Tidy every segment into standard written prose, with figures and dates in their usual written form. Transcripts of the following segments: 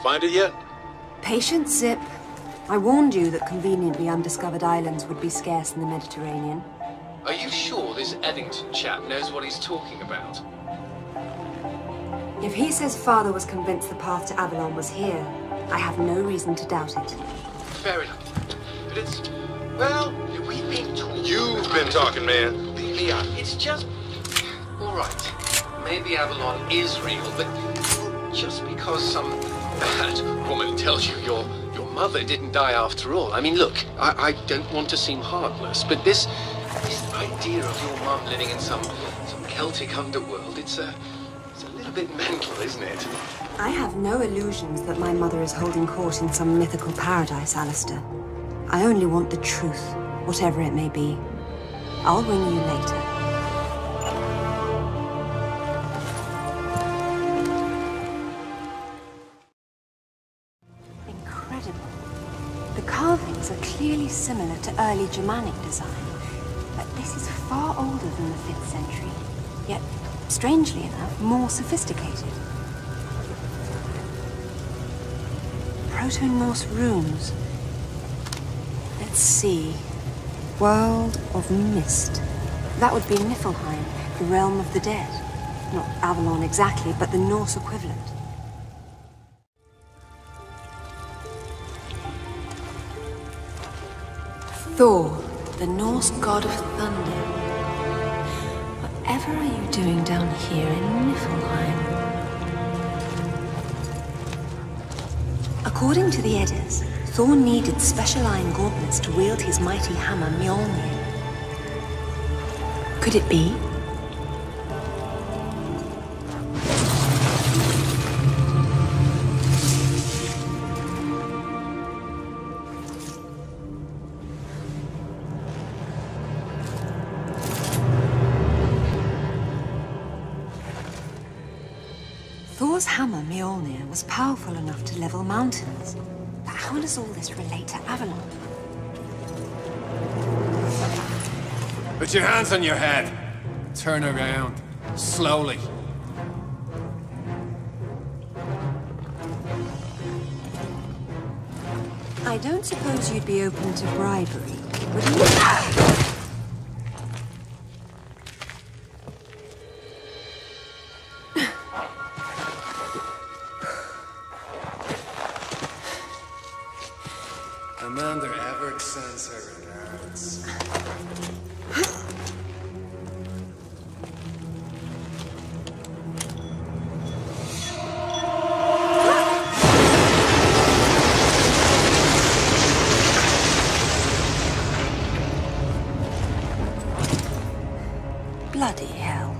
Find it yet? Patience, Zip. I warned you that conveniently undiscovered islands would be scarce in the Mediterranean. Are you sure this Eddington chap knows what he's talking about? If he says Father was convinced the path to Avalon was here, I have no reason to doubt it. Fair enough. But it's... well, we've been talking... You've been talking, man. Yeah, it's just... all right. Maybe Avalon is real, but just because some bad woman tells you your mother didn't die after all. I mean, look, I don't want to seem heartless, but this idea of your mum living in some Celtic underworld, it's a little bit mental, isn't it? I have no illusions that my mother is holding court in some mythical paradise, Alistair. I only want the truth, whatever it may be. I'll ring you later. The carvings are clearly similar to early Germanic design, but this is far older than the 5th century, yet, strangely enough, more sophisticated. Proto-Norse runes. Let's see. World of Mist. That would be Niflheim, the realm of the dead. Not Avalon exactly, but the Norse equivalent. Thor, the Norse god of thunder. Whatever are you doing down here in Niflheim? According to the Eddas, Thor needed special iron gauntlets to wield his mighty hammer Mjolnir. Could it be? Thor's hammer, Mjolnir, was powerful enough to level mountains. But how does all this relate to Avalon? Put your hands on your head. Turn around. Slowly. I don't suppose you'd be open to bribery, would you? Amanda Everett sends her regards. Bloody hell.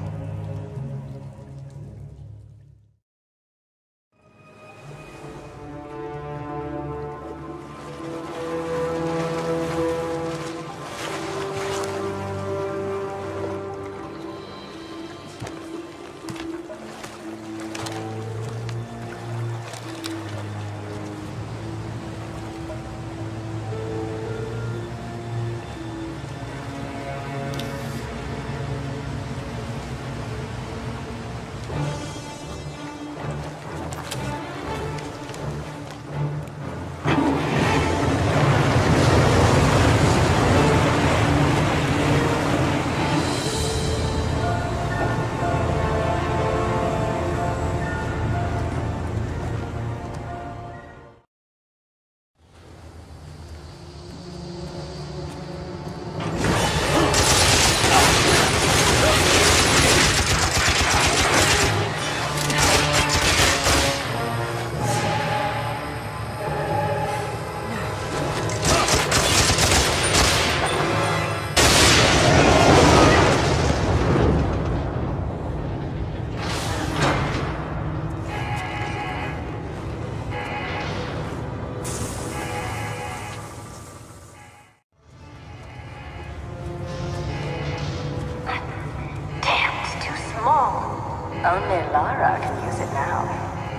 Only Lara can use it now.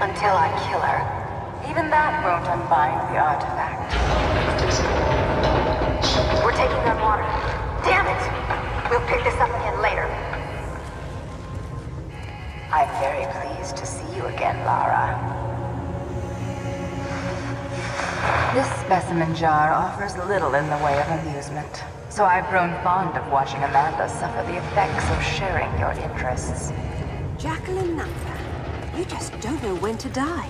Until I kill her. Even that won't unbind the artifact. We're taking on water. Damn it! We'll pick this up again later. I'm very pleased to see you again, Lara. specimen jar offers little in the way of amusement, so I've grown fond of watching Amanda suffer the effects of sharing your interests. Jacqueline Nathan, you just don't know when to die.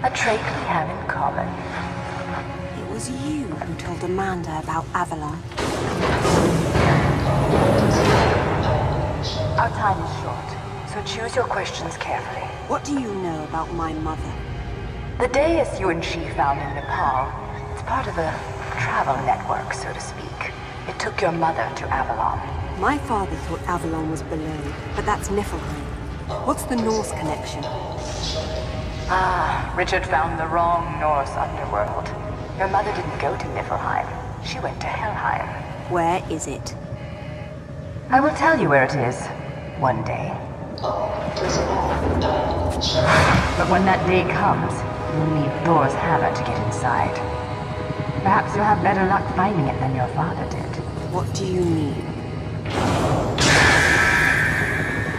A trait we have in common. It was you who told Amanda about Avalon. Our time is short, so choose your questions carefully. What do you know about my mother? The dais you and she found in Nepal, it's part of a travel network, so to speak. It took your mother to Avalon. My father thought Avalon was below, but that's Niflheim. What's the Norse connection? Ah, Richard found the wrong Norse underworld. Your mother didn't go to Niflheim. She went to Helheim. Where is it? I will tell you where it is, one day. But when that day comes, you'll need Thor's hammer to get inside. Perhaps you'll have better luck finding it than your father did. What do you mean?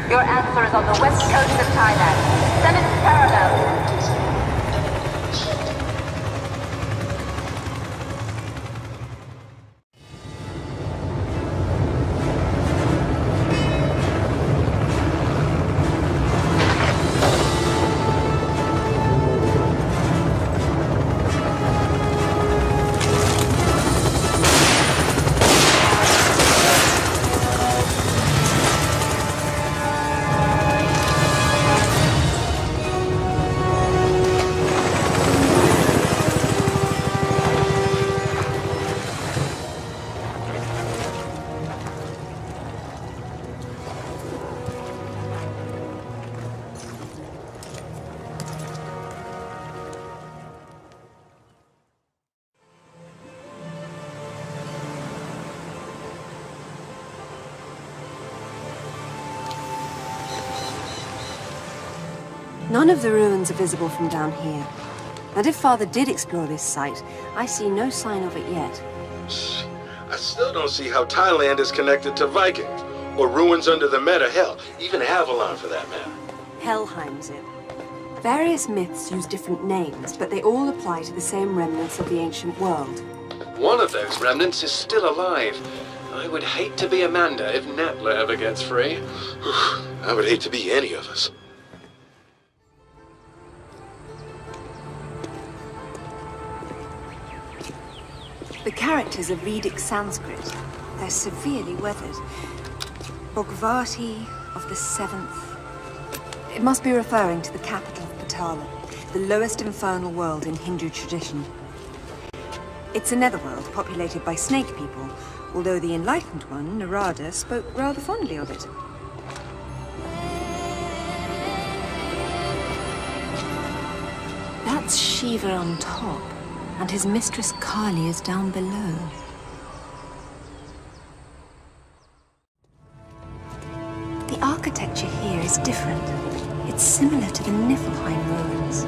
Your answer is on the west coast of Thailand. 7th parallel. None of the ruins are visible from down here. And if Father did explore this site, I see no sign of it yet. I still don't see how Thailand is connected to Vikings, or ruins under the Meta, hell, even Avalon for that matter. Helheim's it. Various myths use different names, but they all apply to the same remnants of the ancient world. One of those remnants is still alive. I would hate to be Amanda if Natla ever gets free. I would hate to be any of us. The characters are Vedic Sanskrit. They're severely weathered. Bhagavati of the 7th. It must be referring to the capital of Patala, the lowest infernal world in Hindu tradition. It's a netherworld populated by snake people, although the enlightened one, Narada, spoke rather fondly of it. That's Shiva on top, and his mistress Kali is down below. The architecture here is different. It's similar to the Niflheim ruins.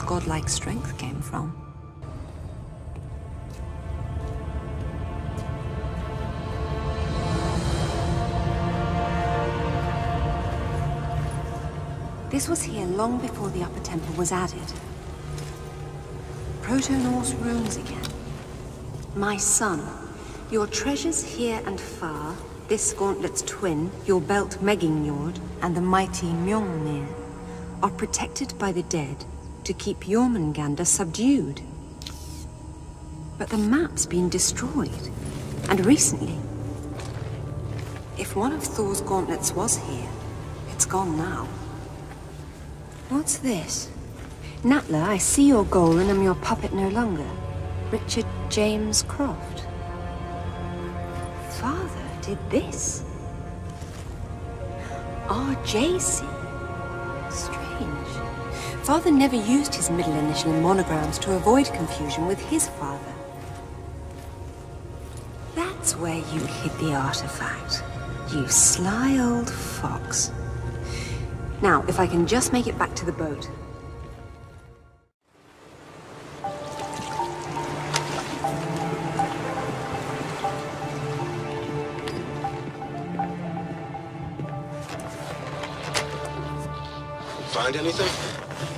Godlike strength came from. This was here long before the upper temple was added. Proto-Norse runes again. My son, your treasures here and far, this gauntlet's twin, your belt Megingjord, and the mighty Mjolnir, are protected by the dead to keep Jormungandr subdued. But the map's been destroyed, and recently. If one of Thor's gauntlets was here, it's gone now. What's this? Natla, I see your goal and am your puppet no longer. Richard James Croft. Father did this. RJC. Strange. Father never used his middle initial in monograms to avoid confusion with his father. That's where you hid the artifact. You sly old fox. Now, if I can just make it back to the boat. Find anything?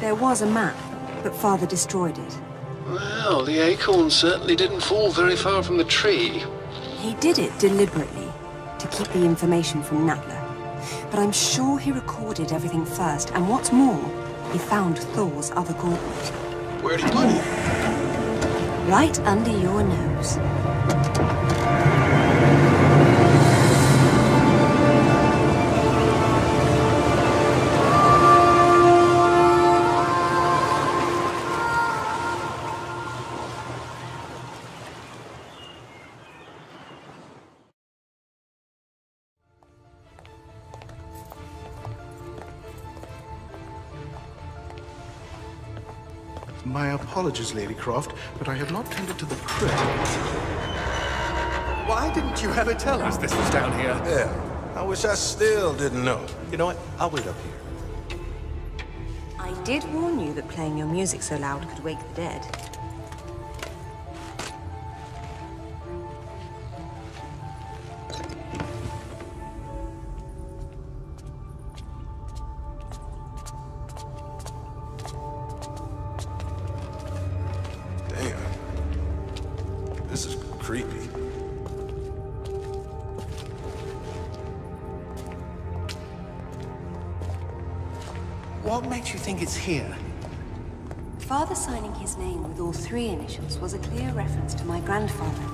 There was a map, but Father destroyed it. Well, the acorn certainly didn't fall very far from the tree. He did it deliberately, to keep the information from Natla. But I'm sure he recorded everything first, and what's more, he found Thor's other gauntlet. Where'd he put it? Right under your nose. My apologies, Lady Croft, but I have not tended to the crypt. Why didn't you ever tell us this was down here? Yeah, I wish I still didn't know. You know what? I'll wait up here. I did warn you that playing your music so loud could wake the dead. This is creepy. What makes you think it's here? Father signing his name with all 3 initials was a clear reference to my grandfather.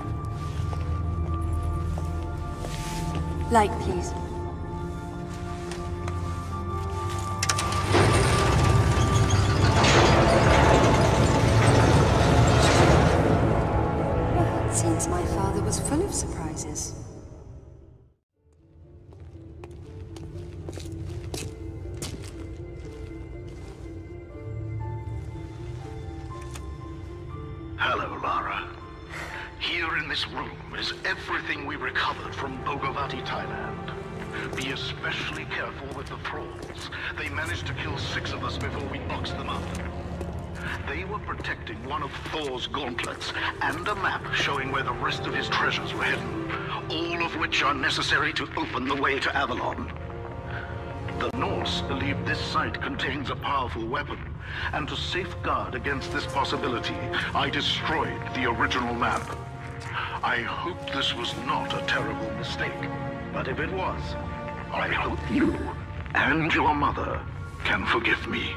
Light, please. Well, it seems my father was full of surprises. Hello, Lara. Here in this room is everything we recovered from Bogavati, Thailand. Be especially careful with the thralls. They managed to kill 6 of us before we boxed them up. They were protecting one of Thor's gauntlets and a map showing where the rest of his treasures were hidden, all of which are necessary to open the way to Avalon. The Norse believe this site contains a powerful weapon, and to safeguard against this possibility, I destroyed the original map. I hope this was not a terrible mistake, but if it was, I hope you and your mother can forgive me.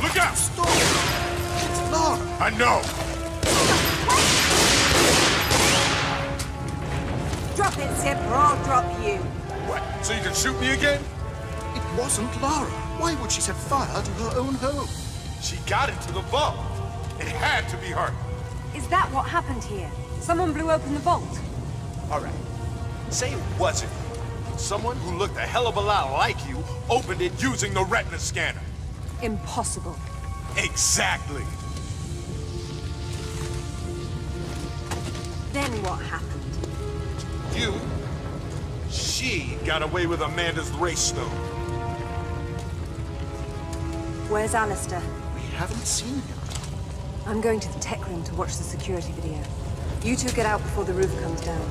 Look out! Stop! It's Lara! I know! Drop it, Zip, or I'll drop you. What, so you can shoot me again? It wasn't Lara. Why would she set fire to her own home? She got into the vault. It had to be her. Is that what happened here? Someone blew open the vault? All right. Say it wasn't. Someone who looked a hell of a lot like you opened it using the retina scanner. Impossible. Exactly. Then what happened? She got away with Amanda's race stone. Where's Alistair? We haven't seen him. I'm going to the tech room to watch the security video. You two get out before the roof comes down.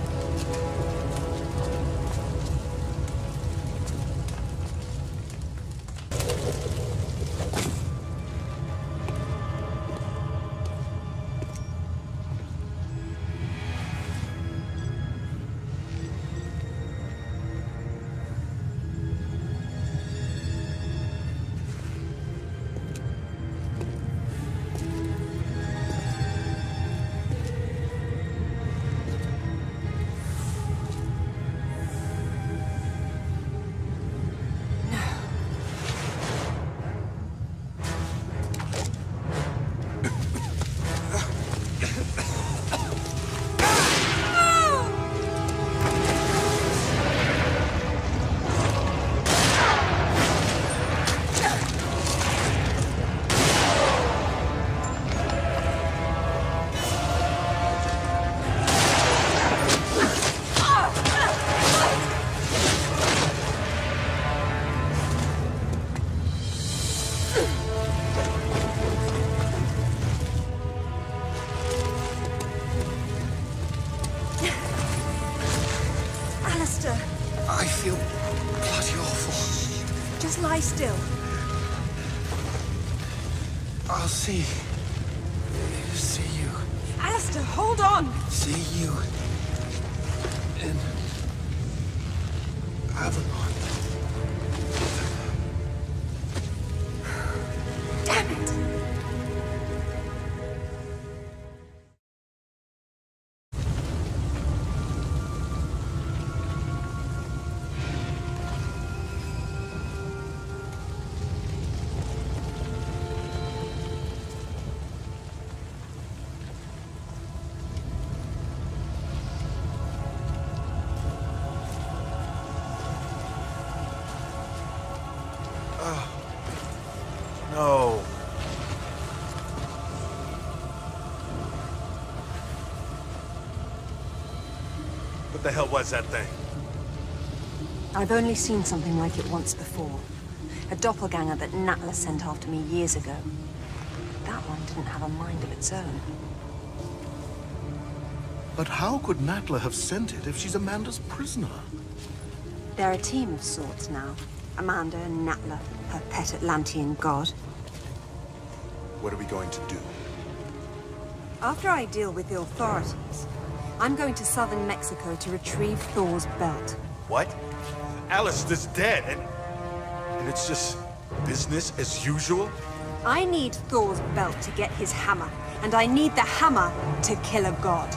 I'll see you. Alistair, hold on! See you in Avalon. Damn it! No. What the hell was that thing? I've only seen something like it once before. A doppelganger that Natla sent after me years ago. That one didn't have a mind of its own. But how could Natla have sent it if she's Amanda's prisoner? They're a team of sorts now. Amanda and Natla, her pet Atlantean god. What are we going to do? After I deal with the authorities, I'm going to southern Mexico to retrieve Thor's belt. What? Alistair's dead, and it's just business as usual? I need Thor's belt to get his hammer, and I need the hammer to kill a god.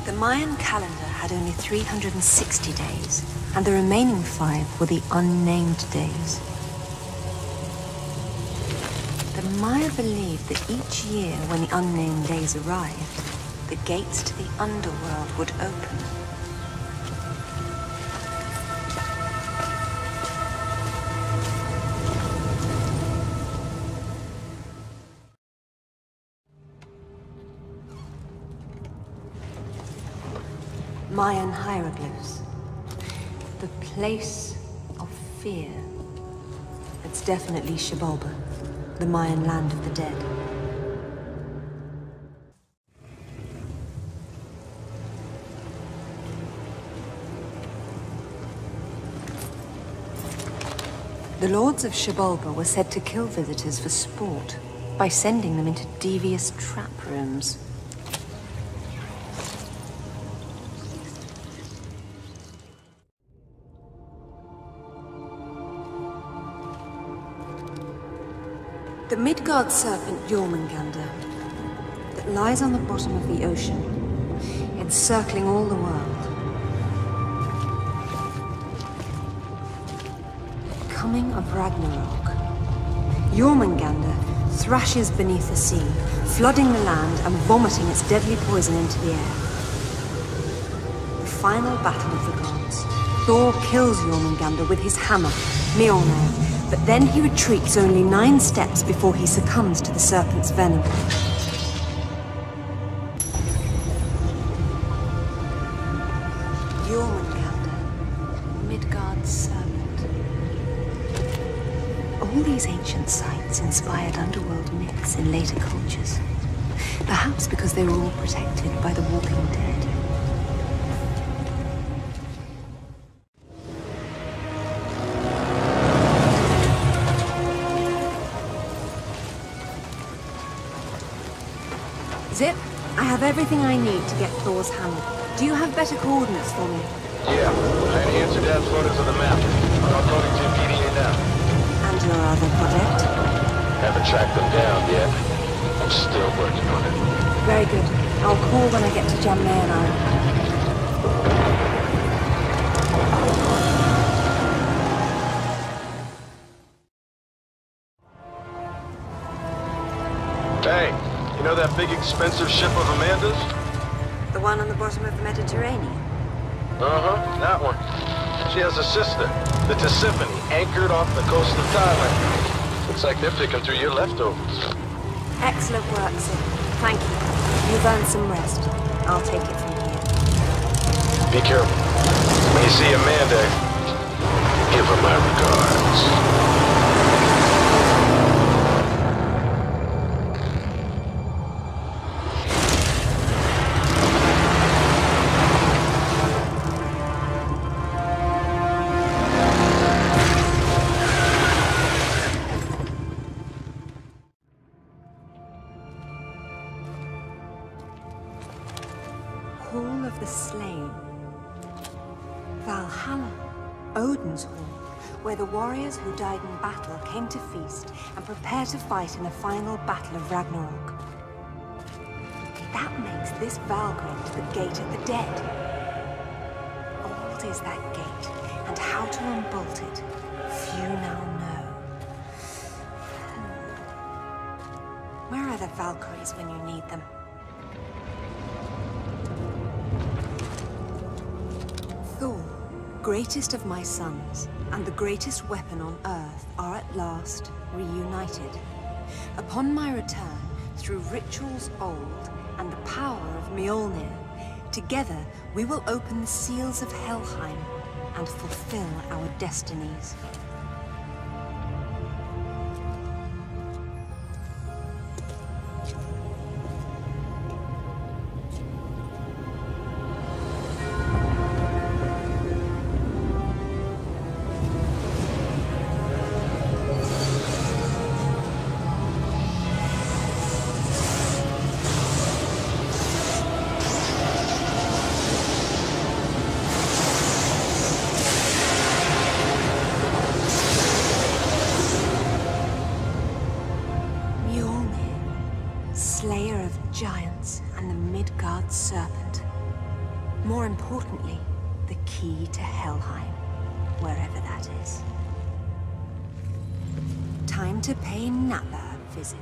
The Mayan calendar had only 360 days, and the remaining 5 were the unnamed days. The Maya believed that each year when the unnamed days arrived, the gates to the Underworld would open. Mayan hieroglyphs. The place of fear. It's definitely Xibalba, the Mayan land of the dead. The lords of Xibalba were said to kill visitors for sport by sending them into devious trap rooms. The Midgard serpent Jormungandr that lies on the bottom of the ocean, encircling all the world. Coming of Ragnarok. Jormungandr thrashes beneath the sea, flooding the land and vomiting its deadly poison into the air. The final battle of the gods. Thor kills Jormungandr with his hammer, Mjolnir. But then he retreats only 9 steps before he succumbs to the serpent's venom. Jormungandr, Midgard's serpent. All these ancient sites inspired underworld myths in later cultures. Perhaps because they were all protected by the Walking Dead. Zip, I have everything I need to get Thor's hammer. Do you have better coordinates for me? Yeah, I answered Dad's photos of the map. I'm going to immediately now. And your other project? Haven't tracked them down yet. I'm still working on it. Very good. I'll call when I get to Jamnayan. Hey, you know that big expensive ship of Amanda's? The one on the bottom of the Mediterranean? Uh-huh, that one. She has a sister, the Tisiphone, anchored off the coast of Thailand. Looks like they're picking through your leftovers. Excellent work, Zip. Thank you. You've earned some rest. I'll take it from here. Be careful. When you see Amanda, give her my regards. Hall of the Slain. Valhalla. Odin's Hall, where the warriors who died in battle came to feast and prepare to fight in the final battle of Ragnarok. That makes this Valgrave the Gate of the Dead. Old is that gate, and how to unbolt it, few now know. Where are the Valkyries when you need them? Thor, greatest of my sons, and the greatest weapon on Earth, are at last reunited. Upon my return, through rituals old and the power of Mjolnir, together we will open the seals of Helheim and fulfill our destinies. Slayer of giants and the Midgard serpent. More importantly, the key to Helheim, wherever that is. Time to pay Nappa a visit.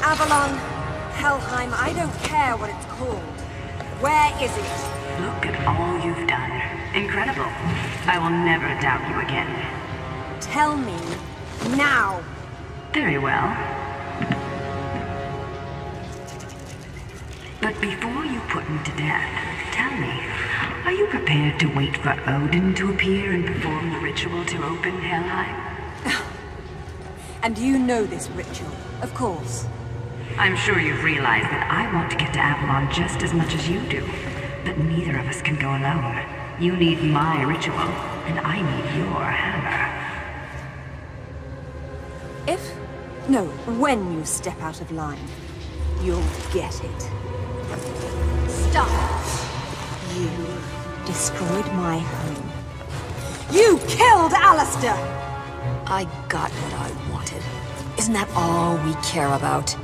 Avalon, Helheim, I don't care what it's called. Where is it? Look at all you've done. Incredible. I will never doubt you again. Tell me, now. Very well. But before you put me to death, tell me, are you prepared to wait for Odin to appear and perform the ritual to open Helheim? And you know this ritual, of course. I'm sure you've realized that I want to get to Avalon just as much as you do. But neither of us can go alone. You need my ritual, and I need your hammer. When you step out of line, you'll get it. Stop! You destroyed my home. You killed Alistair! I got what I wanted. Isn't that all we care about?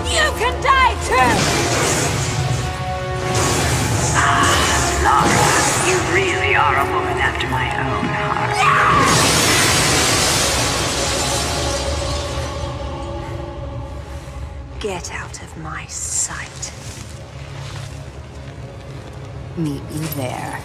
You can die too! Lara, you really are a woman after my own heart. Get out of my sight. Meet you there.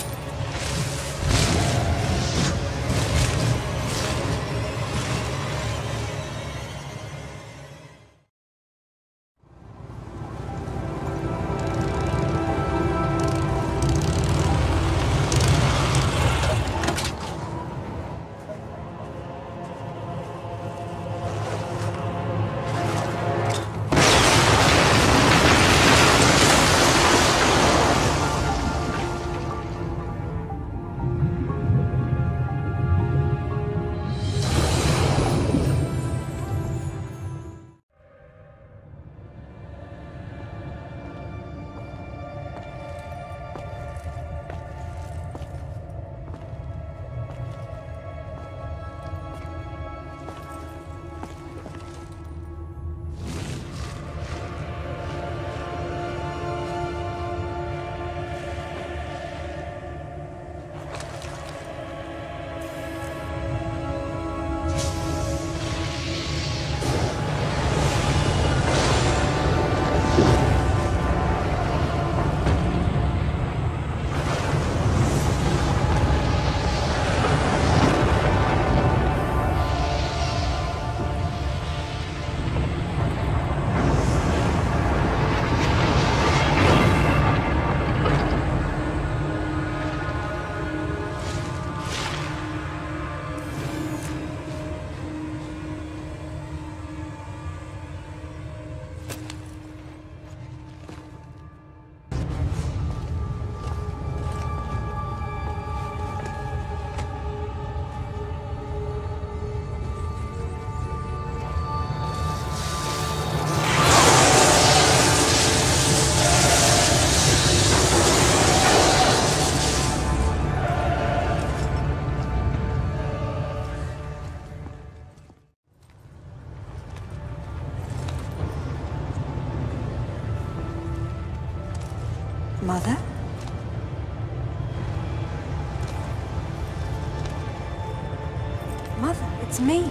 It's me.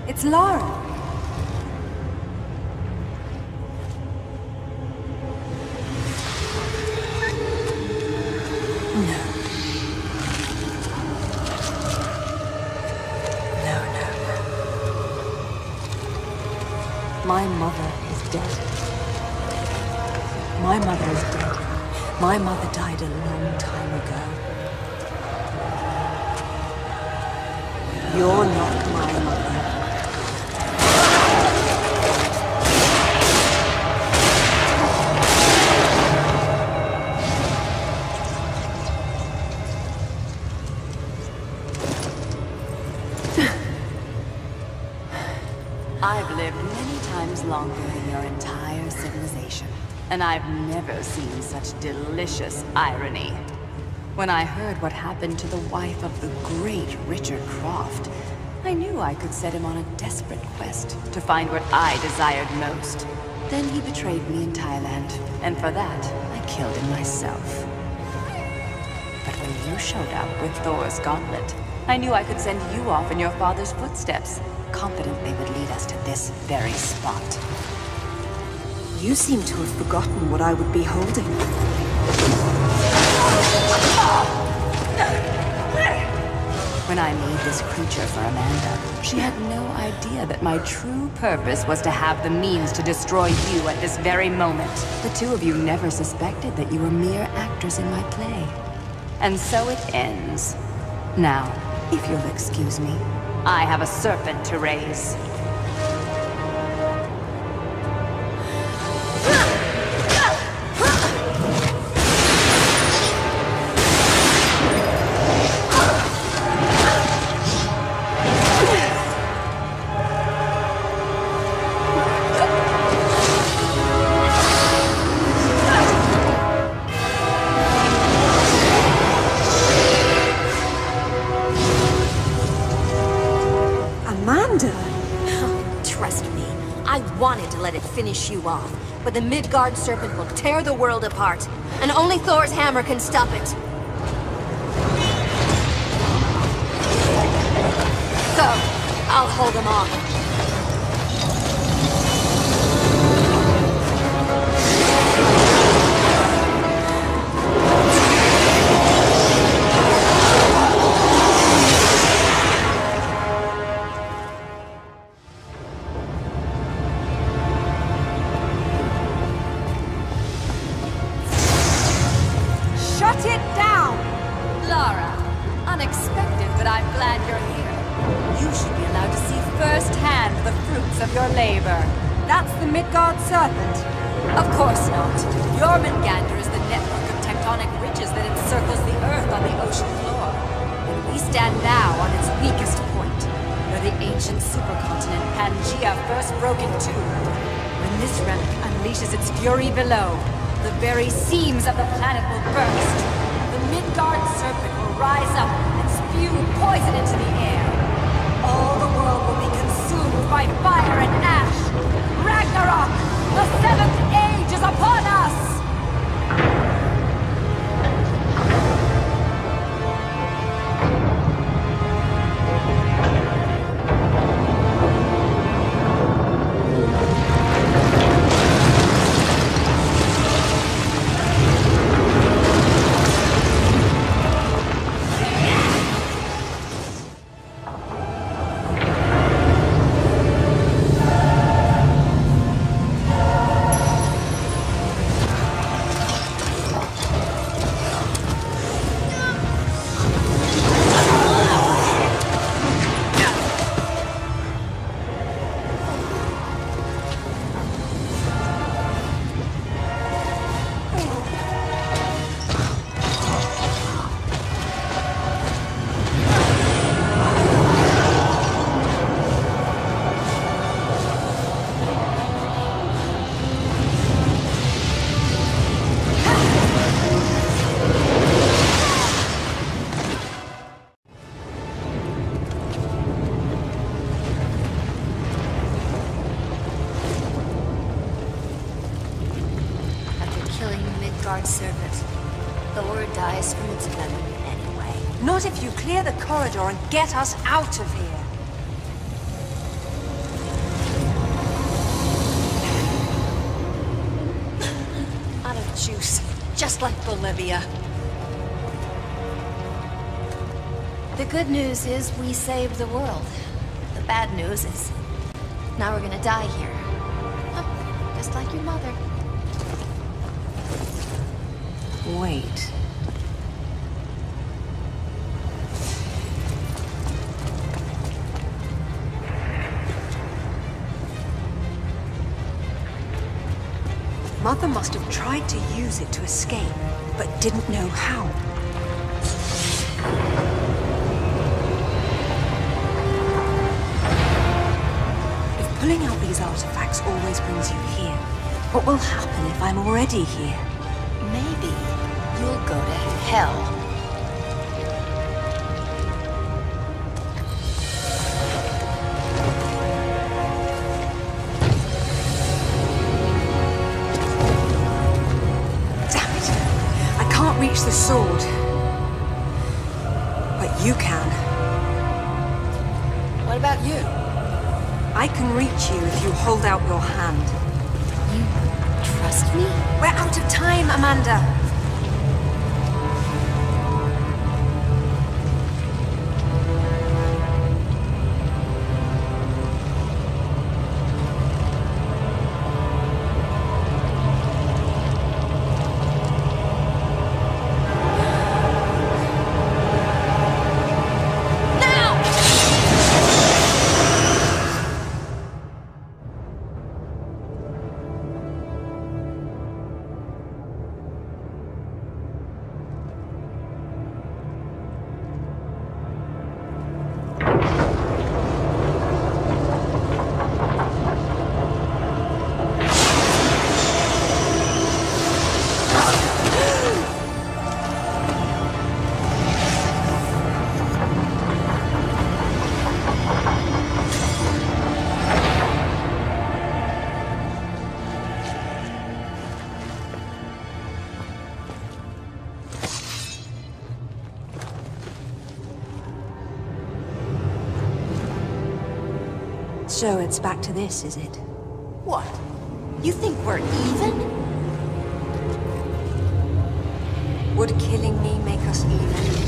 It's Lara. My mother is dead. My mother is dead. My mother died a long time ago. You're not my mother. I've lived many times longer than your entire civilization, and I've never seen such delicious irony. When I heard what happened to the wife of the great Richard Croft, I knew I could set him on a desperate quest to find what I desired most. Then he betrayed me in Thailand, and for that, I killed him myself. But when you showed up with Thor's gauntlet, I knew I could send you off in your father's footsteps, confident they would lead us to this very spot. You seem to have forgotten what I would be holding. When I made this creature for Amanda, she had no idea that my true purpose was to have the means to destroy you at this very moment. The two of you never suspected that you were mere actors in my play. And so it ends. Now, if you'll excuse me, I have a serpent to raise. Finish you off, but the Midgard serpent will tear the world apart, and only Thor's hammer can stop it. Go! I'll hold him off. Below, the very seams of the planet will burst. The Midgard serpent will rise up and spew poison into the air. All the world will be consumed by fire and ash. Ragnarok! The seventh age is upon us! Serpent. Thor dies from its venom anyway. Not if you clear the corridor and get us out of here. juice, just like Bolivia. The good news is we saved the world. The bad news is now we're gonna die here. Huh, just like your mother. Wait. Mother must have tried to use it to escape, but didn't know how. If pulling out these artifacts always brings you here, what will happen if I'm already here? Maybe you'll go to hell. Reach the sword. But you can. What about you? I can reach you if you hold out your hand. You trust me? We're out of time, Amanda. So it's back to this, is it? What? You think we're even? Would killing me make us even?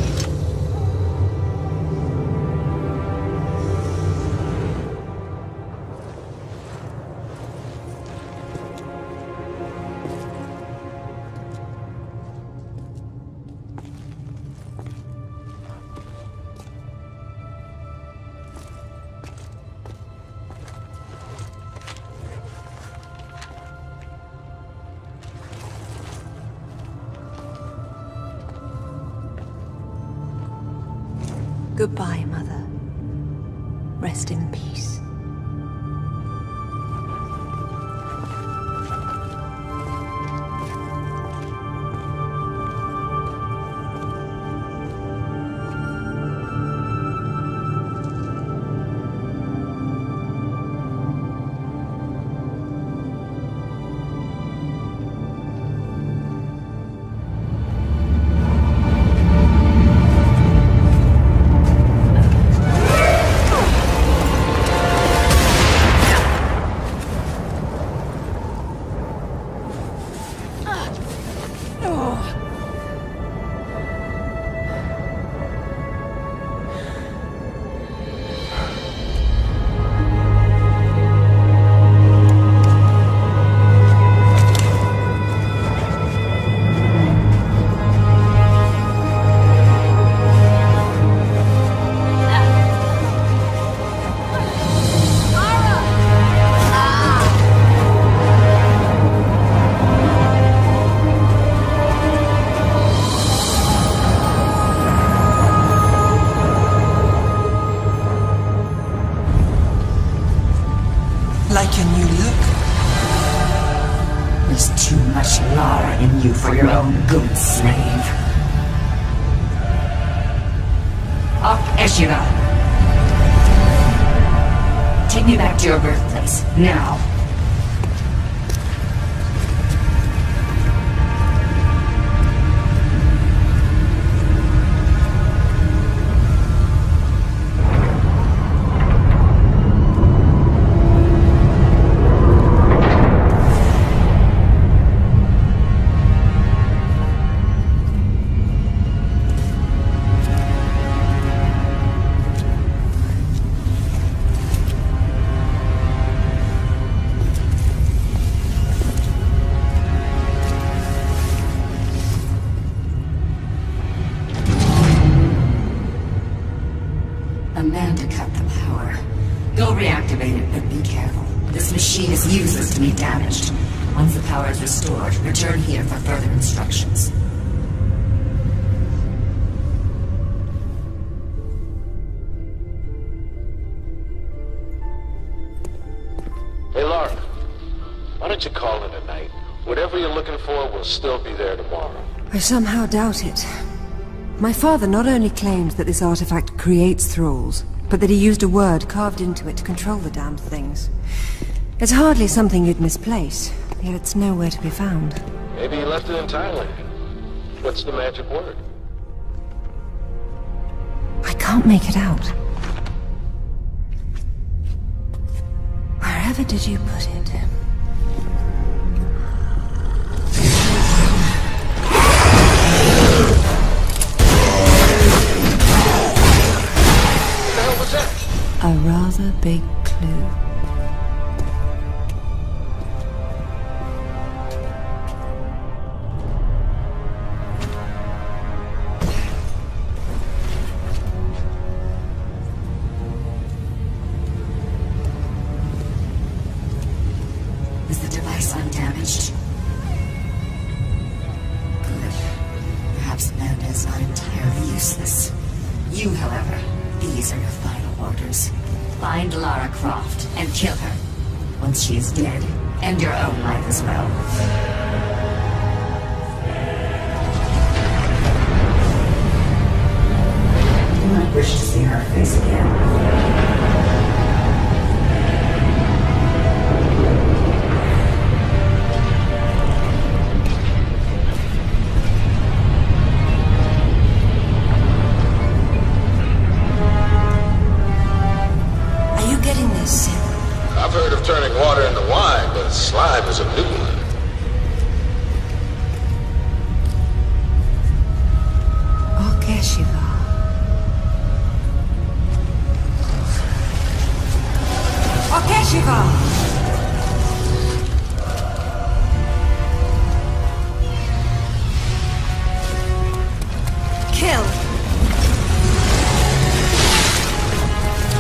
Goodbye, Mother. Rest in peace. Like your new look. There's too much Lara in you for your own good, slave. Up, Eshira! Take me back to your birthplace, now. Amanda cut the power. Go reactivate it, but be careful. This machine is useless to be damaged. Once the power is restored, return here for further instructions. Hey, Lara. Why don't you call it a night? Whatever you're looking for will still be there tomorrow. I somehow doubt it. My father not only claimed that this artifact creates thralls, but that he used a word carved into it to control the damned things. It's hardly something you'd misplace, yet it's nowhere to be found. Maybe he left it in Thailand. What's the magic word? I can't make it out. Wherever did you put it? A rather big clue. Is the device undamaged? Good. Perhaps Amanda is not entirely useless. You, however, these are your final orders. Find Lara Croft and kill her. Once she is dead, end your own life as well. You might wish to see her face again. I've heard of turning water into wine, but slime is a new one. Orkeshiva. Orkeshiva! Kill!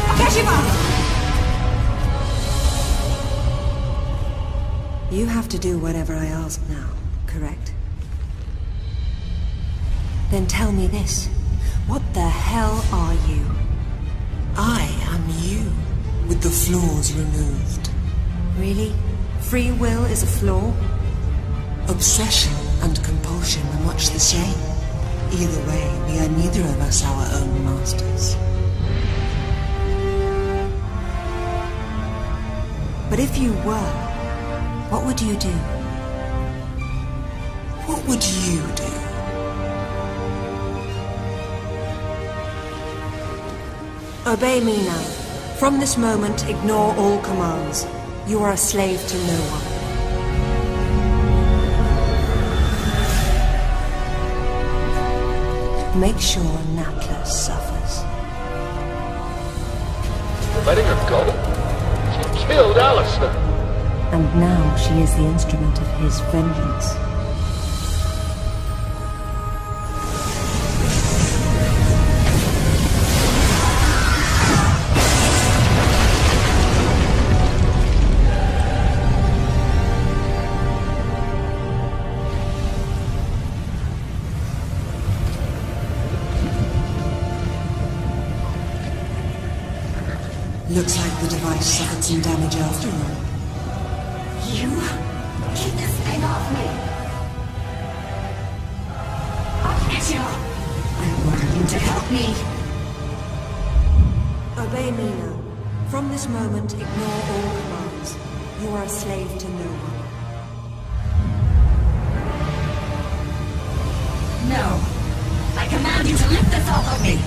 Orkeshiva! You have to do whatever I ask now, correct? Then tell me this. What the hell are you? I am you, with the flaws removed. Really? Free will is a flaw? Obsession and compulsion are much the same. Either way, we are neither of us our own masters. But if you were, what would you do? What would you do? Obey me now. From this moment, ignore all commands. You are a slave to no one. Make sure Natla suffers. You're letting her go? She killed Alistair. And now she is the instrument of his vengeance. Looks like the device suffered some damage after all. You? Keep this thing off me! I'll get you! I order you to help me! Obey me now. From this moment, ignore all commands. You are a slave to no one. No! I command you to lift this off of me!